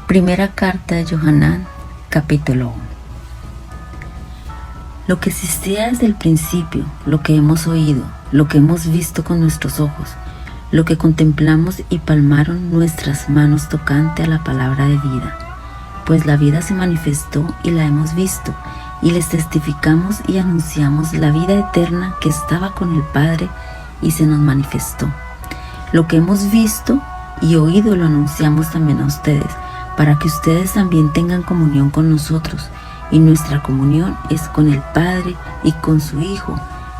Primera carta de Yohanan, capítulo 1. Lo que existía desde el principio, lo que hemos oído, lo que hemos visto con nuestros ojos, lo que contemplamos y palmaron nuestras manos tocante a la palabra de vida. Pues la vida se manifestó y la hemos visto, y les testificamos y anunciamos la vida eterna que estaba con el Padre y se nos manifestó. Lo que hemos visto y oído lo anunciamos también a ustedes, para que ustedes también tengan comunión con nosotros, y nuestra comunión es con el Padre y con su Hijo,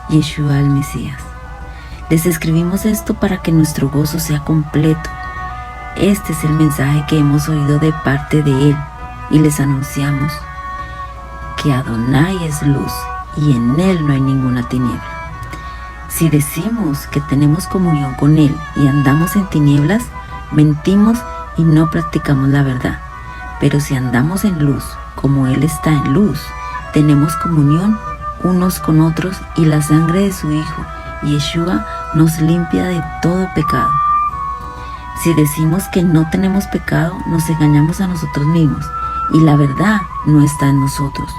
Yeshua el Mesías. Les escribimos esto para que nuestro gozo sea completo. Este es el mensaje que hemos oído de parte de Él, y les anunciamos que Adonai es luz, y en Él no hay ninguna tiniebla. Si decimos que tenemos comunión con Él y andamos en tinieblas, mentimos y no practicamos la verdad. Pero si andamos en luz, como Él está en luz, tenemos comunión unos con otros, y la sangre de su Hijo, Yeshua, nos limpia de todo pecado. Si decimos que no tenemos pecado, nos engañamos a nosotros mismos, y la verdad no está en nosotros.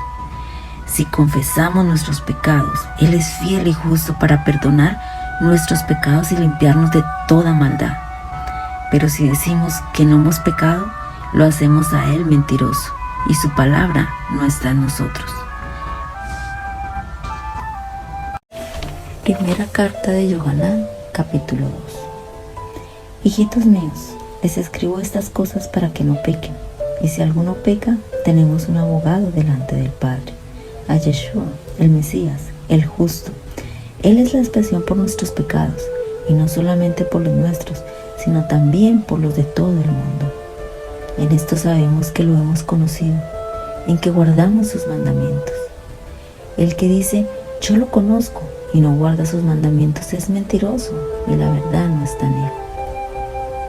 Si confesamos nuestros pecados, Él es fiel y justo para perdonar nuestros pecados y limpiarnos de toda maldad. Pero si decimos que no hemos pecado, lo hacemos a Él mentiroso, y su palabra no está en nosotros. Primera carta de Yohanan, capítulo 2. Hijitos míos, les escribo estas cosas para que no pequen, y si alguno peca, tenemos un abogado delante del Padre, a Yeshua, el Mesías, el justo. Él es la expiación por nuestros pecados, y no solamente por los nuestros, sino también por los de todo el mundo. En esto sabemos que lo hemos conocido, en que guardamos sus mandamientos. El que dice, yo lo conozco, y no guarda sus mandamientos es mentiroso, y la verdad no está en él.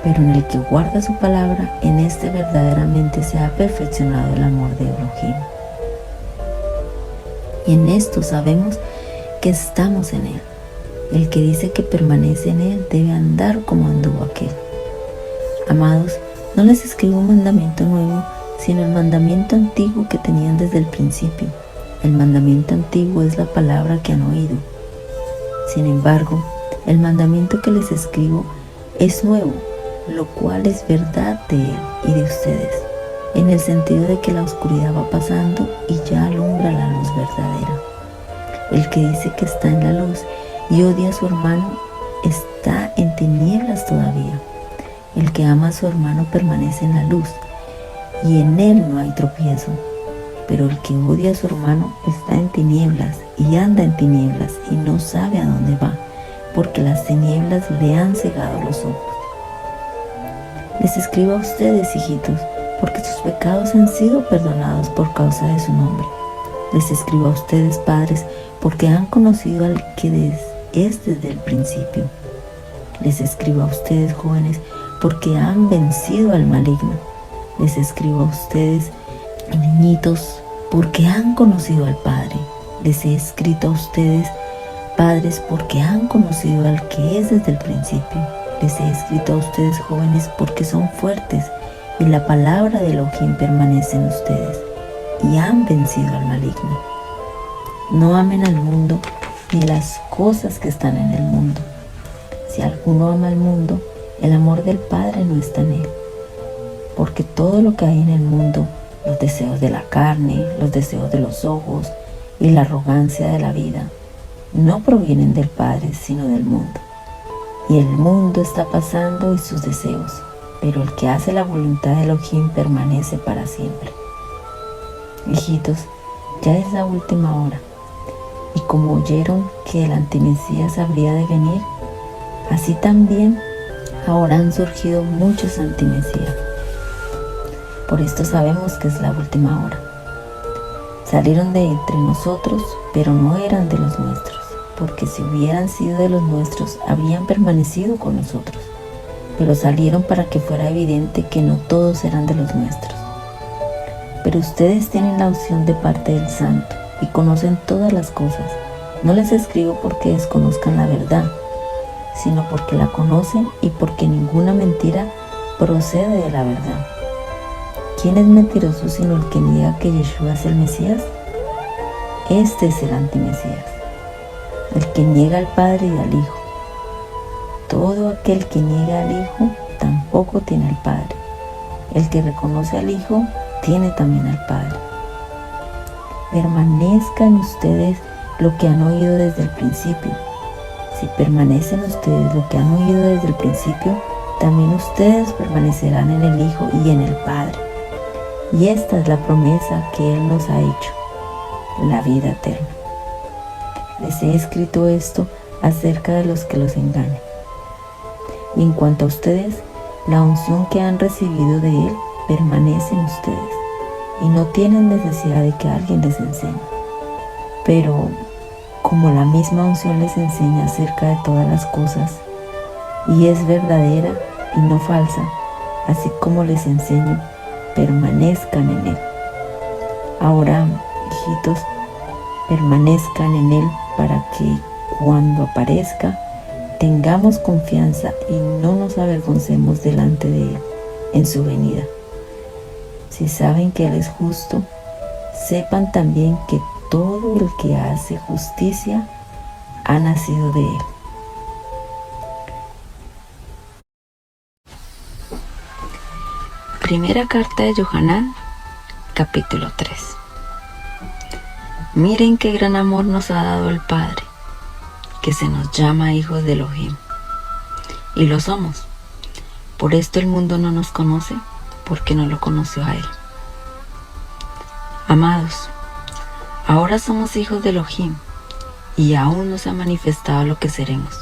Pero en el que guarda su palabra, en este verdaderamente se ha perfeccionado el amor de Elohim. Y en esto sabemos que estamos en él. El que dice que permanece en él debe andar como anduvo aquel. Amados, no les escribo un mandamiento nuevo, sino el mandamiento antiguo que tenían desde el principio. El mandamiento antiguo es la palabra que han oído. Sin embargo, el mandamiento que les escribo es nuevo, lo cual es verdad de él y de ustedes, en el sentido de que la oscuridad va pasando y ya alumbra la luz verdadera. El que dice que está en la luz y odia a su hermano está en tinieblas todavía. El que ama a su hermano permanece en la luz, y en él no hay tropiezo. Pero el que odia a su hermano está en tinieblas y anda en tinieblas y no sabe a dónde va, porque las tinieblas le han cegado los ojos. Les escribo a ustedes, hijitos, porque sus pecados han sido perdonados por causa de su nombre. Les escribo a ustedes, padres, porque han conocido al que es desde el principio. Les escribo a ustedes, jóvenes, porque han vencido al maligno. Les escribo a ustedes, niñitos, porque han conocido al Padre. Les he escrito a ustedes, padres, porque han conocido al que es desde el principio. Les he escrito a ustedes, jóvenes, porque son fuertes, y la palabra de Elohim permanece en ustedes, y han vencido al maligno. No amen al mundo, ni las cosas que están en el mundo. Si alguno ama al mundo, el amor del Padre no está en él. Porque todo lo que hay en el mundo, los deseos de la carne, los deseos de los ojos y la arrogancia de la vida, no provienen del Padre, sino del mundo. Y el mundo está pasando y sus deseos, pero el que hace la voluntad de Elohim permanece para siempre. Hijitos, ya es la última hora, y como oyeron que el antimesías habría de venir, así también ahora han surgido muchos antimesías. Por esto sabemos que es la última hora. Salieron de entre nosotros, pero no eran de los nuestros, porque si hubieran sido de los nuestros, habrían permanecido con nosotros. Pero salieron para que fuera evidente que no todos eran de los nuestros. Pero ustedes tienen la unción de parte del Santo y conocen todas las cosas. No les escribo porque desconozcan la verdad, sino porque la conocen y porque ninguna mentira procede de la verdad. ¿Quién es mentiroso sino el que niega que Yeshua es el Mesías? Este es el antimesías, el que niega al Padre y al Hijo. Todo aquel que niega al Hijo tampoco tiene al Padre. El que reconoce al Hijo tiene también al Padre. Permanezca en ustedes lo que han oído desde el principio. Si permanecen ustedes lo que han oído desde el principio, también ustedes permanecerán en el Hijo y en el Padre. Y esta es la promesa que Él nos ha hecho, la vida eterna. Les he escrito esto acerca de los que los engañan. Y en cuanto a ustedes, la unción que han recibido de Él permanece en ustedes y no tienen necesidad de que alguien les enseñe. Pero como la misma unción les enseña acerca de todas las cosas y es verdadera y no falsa, así como les enseño, permanezcan en Él. Ahora, hijitos, permanezcan en Él para que cuando aparezca tengamos confianza y no nos avergoncemos delante de Él en su venida. Si saben que Él es justo, sepan también que todo el que hace justicia ha nacido de Él. Primera carta de Yohanan, capítulo 3. Miren qué gran amor nos ha dado el Padre, que se nos llama hijos de Elohim. Y lo somos. Por esto el mundo no nos conoce, porque no lo conoció a Él. Amados, ahora somos hijos de Elohim, y aún no se ha manifestado lo que seremos.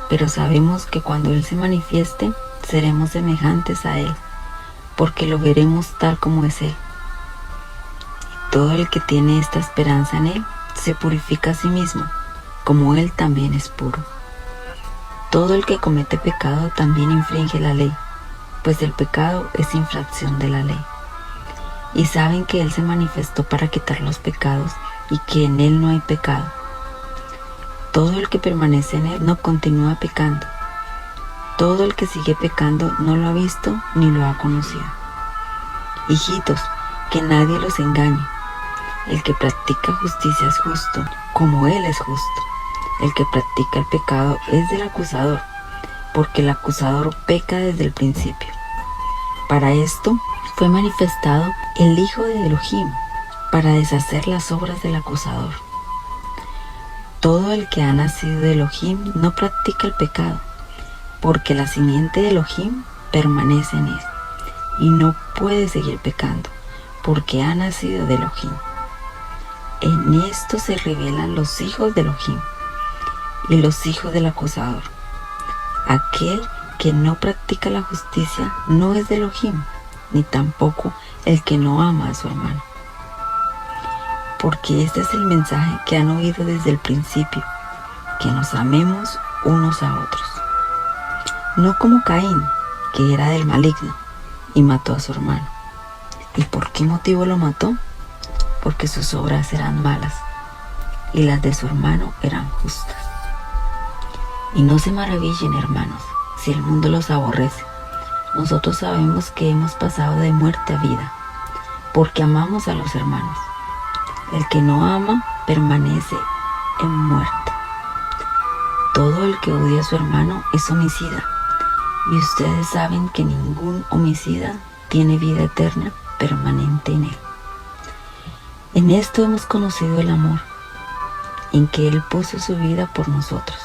Pero sabemos que cuando Él se manifieste, seremos semejantes a Él, porque lo veremos tal como es Él. Y todo el que tiene esta esperanza en Él, se purifica a sí mismo, como Él también es puro. Todo el que comete pecado también infringe la ley, pues el pecado es infracción de la ley. Y saben que Él se manifestó para quitar los pecados y que en Él no hay pecado. Todo el que permanece en Él no continúa pecando. Todo el que sigue pecando no lo ha visto ni lo ha conocido. Hijitos, que nadie los engañe. El que practica justicia es justo, como Él es justo. El que practica el pecado es del acusador, porque el acusador peca desde el principio. Para esto fue manifestado el Hijo de Elohim, para deshacer las obras del acusador. Todo el que ha nacido de Elohim no practica el pecado, porque la simiente de Elohim permanece en él, y no puede seguir pecando, porque ha nacido de Elohim. En esto se revelan los hijos de Elohim y los hijos del acusador. Aquel que no practica la justicia no es de Elohim, ni tampoco el que no ama a su hermano. Porque este es el mensaje que han oído desde el principio, que nos amemos unos a otros. No como Caín, que era del maligno, y mató a su hermano. ¿Y por qué motivo lo mató? Porque sus obras eran malas, y las de su hermano eran justas. Y no se maravillen, hermanos, si el mundo los aborrece. Nosotros sabemos que hemos pasado de muerte a vida, porque amamos a los hermanos. El que no ama permanece en muerte. Todo el que odia a su hermano es homicida, y ustedes saben que ningún homicida tiene vida eterna permanente en él. En esto hemos conocido el amor, en que Él puso su vida por nosotros.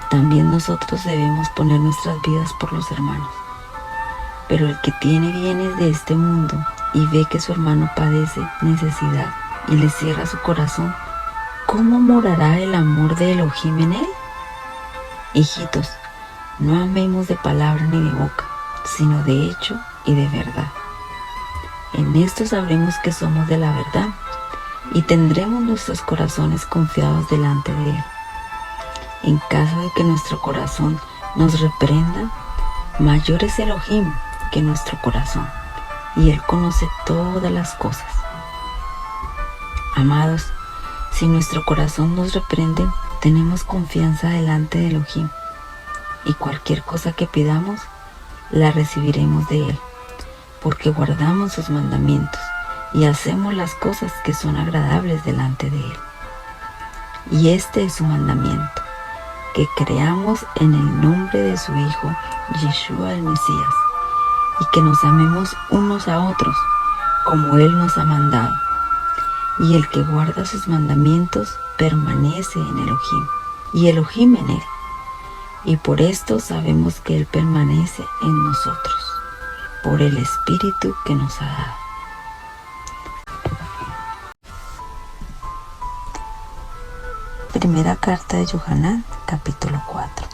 También nosotros debemos poner nuestras vidas por los hermanos. Pero el que tiene bienes de este mundo y ve que su hermano padece necesidad y le cierra su corazón, ¿cómo morará el amor de Elohim en él? Hijitos, no amemos de palabra ni de boca, sino de hecho y de verdad. En esto sabremos que somos de la verdad y tendremos nuestros corazones confiados delante de Él. En caso de que nuestro corazón nos reprenda, mayor es Elohim que nuestro corazón, y Él conoce todas las cosas. Amados, si nuestro corazón nos reprende, tenemos confianza delante de Elohim, y cualquier cosa que pidamos, la recibiremos de Él, porque guardamos sus mandamientos y hacemos las cosas que son agradables delante de Él. Y este es su mandamiento, que creamos en el nombre de su Hijo, Yeshua el Mesías, y que nos amemos unos a otros, como Él nos ha mandado. Y el que guarda sus mandamientos permanece en Elohim, y Elohim en Él. Y por esto sabemos que Él permanece en nosotros, por el Espíritu que nos ha dado. Primera carta de Yohanan, capítulo 4.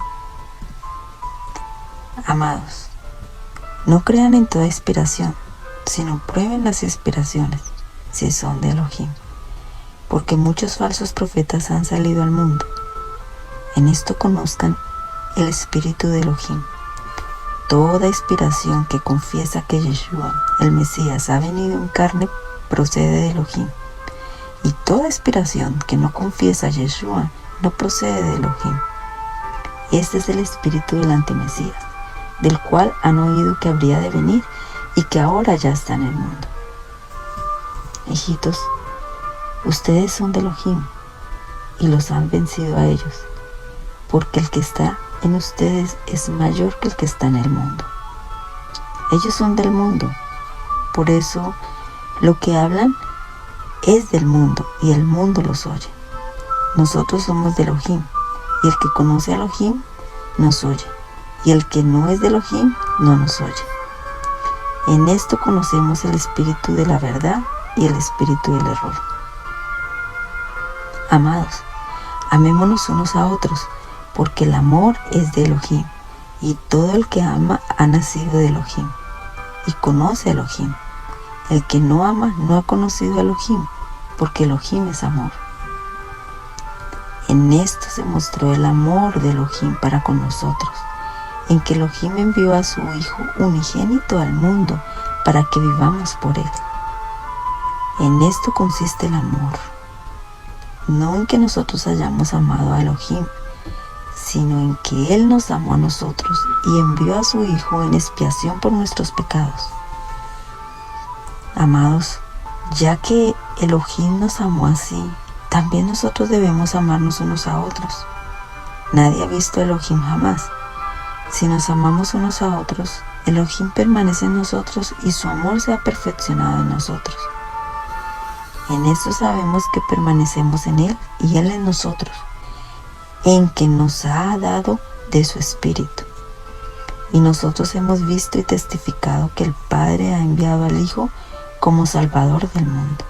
Amados, no crean en toda inspiración, sino prueben las inspiraciones, si son de Elohim, porque muchos falsos profetas han salido al mundo. En esto conozcan el Espíritu de Elohim. Toda inspiración que confiesa que Yeshua, el Mesías, ha venido en carne, procede de Elohim. Y toda inspiración que no confiesa a Yeshua no procede de Elohim. Este es el espíritu del antimesías, del cual han oído que habría de venir y que ahora ya está en el mundo. Hijitos, ustedes son de Elohim y los han vencido a ellos, porque el que está en ustedes es mayor que el que está en el mundo. Ellos son del mundo, por eso lo que hablan es del mundo y el mundo los oye. Nosotros somos de Elohim, y el que conoce a Elohim nos oye, y el que no es de Elohim no nos oye. En esto conocemos el espíritu de la verdad y el espíritu del error. Amados, amémonos unos a otros, porque el amor es de Elohim, y todo el que ama ha nacido de Elohim, y conoce a Elohim. El que no ama no ha conocido a Elohim, porque Elohim es amor. En esto se mostró el amor de Elohim para con nosotros, en que Elohim envió a su Hijo unigénito al mundo para que vivamos por Él. En esto consiste el amor, no en que nosotros hayamos amado a Elohim, sino en que Él nos amó a nosotros y envió a su Hijo en expiación por nuestros pecados. Amados, ya que Elohim nos amó así, también nosotros debemos amarnos unos a otros. Nadie ha visto a Elohim jamás. Si nos amamos unos a otros, Elohim permanece en nosotros y su amor se ha perfeccionado en nosotros. En esto sabemos que permanecemos en Él y Él en nosotros, en que nos ha dado de su Espíritu. Y nosotros hemos visto y testificado que el Padre ha enviado al Hijo como Salvador del mundo.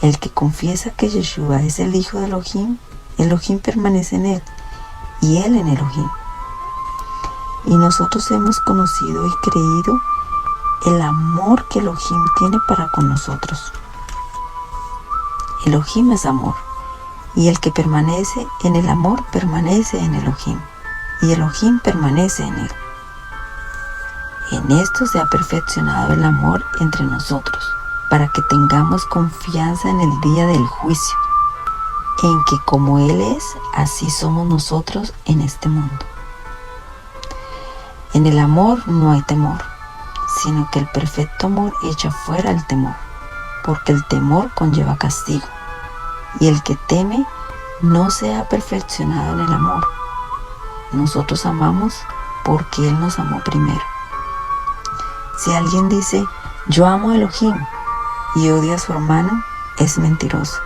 El que confiesa que Yeshua es el Hijo de Elohim, Elohim permanece en Él y Él en Elohim. Y nosotros hemos conocido y creído el amor que Elohim tiene para con nosotros. Elohim es amor, y el que permanece en el amor permanece en Elohim, y Elohim permanece en él. En esto se ha perfeccionado el amor entre nosotros, para que tengamos confianza en el día del juicio, en que como Él es, así somos nosotros en este mundo. En el amor no hay temor, sino que el perfecto amor echa fuera el temor, porque el temor conlleva castigo, y el que teme no se ha perfeccionado en el amor. Nosotros amamos porque Él nos amó primero. Si alguien dice, yo amo a Elohim, y odia a su hermano, es mentiroso.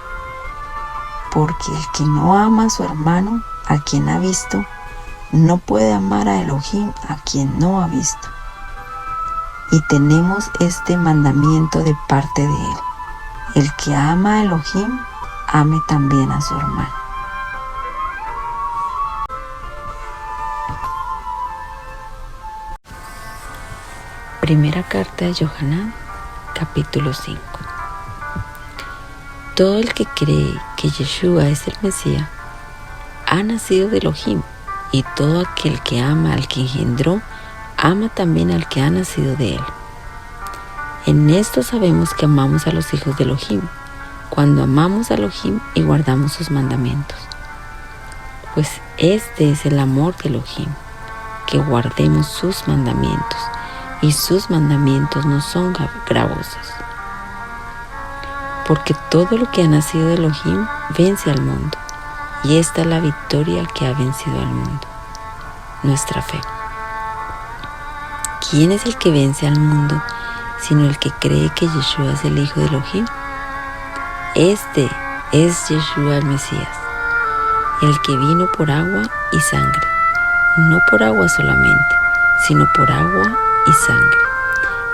Porque el que no ama a su hermano, a quien ha visto, no puede amar a Elohim, a quien no ha visto. Y tenemos este mandamiento de parte de Él: el que ama a Elohim, ame también a su hermano. Primera carta de Yohanan, capítulo 5. Todo el que cree que Yeshua es el Mesías ha nacido de Elohim, y todo aquel que ama al que engendró, ama también al que ha nacido de él. En esto sabemos que amamos a los hijos de Elohim, cuando amamos a Elohim y guardamos sus mandamientos. Pues este es el amor de Elohim, que guardemos sus mandamientos, y sus mandamientos no son gravosos. Porque todo lo que ha nacido de Elohim vence al mundo, y esta es la victoria que ha vencido al mundo, nuestra fe. ¿Quién es el que vence al mundo sino el que cree que Yeshua es el Hijo de Elohim? Este es Yeshua el Mesías, el que vino por agua y sangre, no por agua solamente, sino por agua y sangre.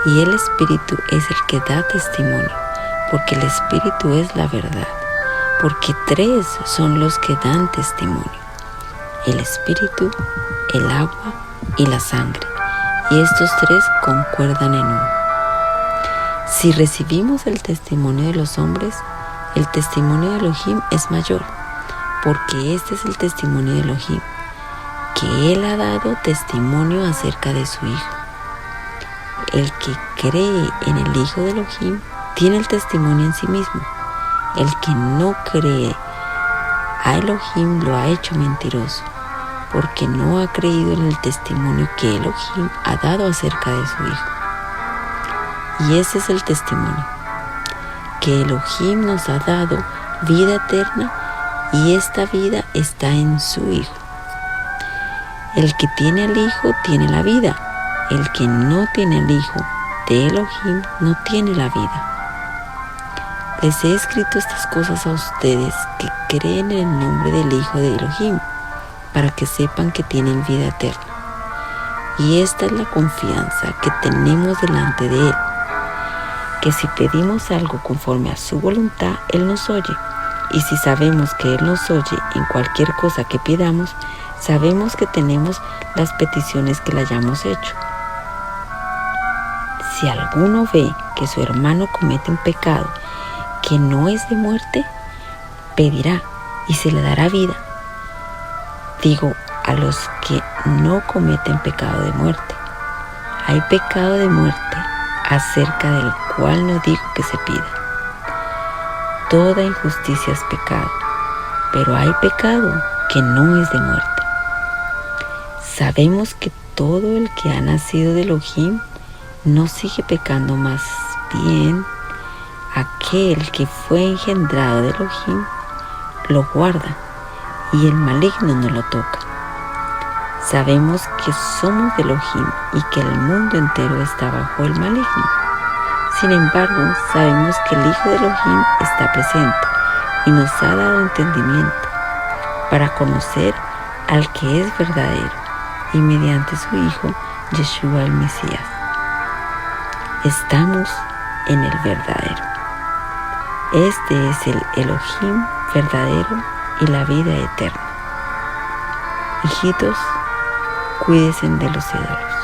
Y el Espíritu es el que da testimonio, porque el Espíritu es la verdad, porque tres son los que dan testimonio: el Espíritu, el agua y la sangre, y estos tres concuerdan en uno. Si recibimos el testimonio de los hombres, el testimonio de Elohim es mayor, porque este es el testimonio de Elohim, que Él ha dado testimonio acerca de su Hijo. El que cree en el Hijo de Elohim tiene el testimonio en sí mismo. El que no cree a Elohim lo ha hecho mentiroso, porque no ha creído en el testimonio que Elohim ha dado acerca de su Hijo. Y ese es el testimonio, que Elohim nos ha dado vida eterna, y esta vida está en su Hijo. El que tiene al Hijo tiene la vida. El que no tiene al Hijo de Elohim no tiene la vida. Les he escrito estas cosas a ustedes que creen en el nombre del Hijo de Elohim, para que sepan que tienen vida eterna. Y esta es la confianza que tenemos delante de Él, que si pedimos algo conforme a su voluntad, Él nos oye. Y si sabemos que Él nos oye en cualquier cosa que pidamos, sabemos que tenemos las peticiones que le hayamos hecho. Si alguno ve que su hermano comete un pecado que no es de muerte, pedirá y se le dará vida. Digo, a los que no cometen pecado de muerte. Hay pecado de muerte acerca del cual no digo que se pida. Toda injusticia es pecado, pero hay pecado que no es de muerte. Sabemos que todo el que ha nacido de Elohim no sigue pecando, más bien aquel que fue engendrado de Elohim lo guarda, y el maligno no lo toca. Sabemos que somos de Elohim y que el mundo entero está bajo el maligno. Sin embargo, sabemos que el Hijo de Elohim está presente y nos ha dado entendimiento para conocer al que es verdadero, y mediante su Hijo, Yeshua el Mesías, estamos en el verdadero. Este es el Elohim verdadero y la vida eterna. Hijitos, cuídense de los ídolos.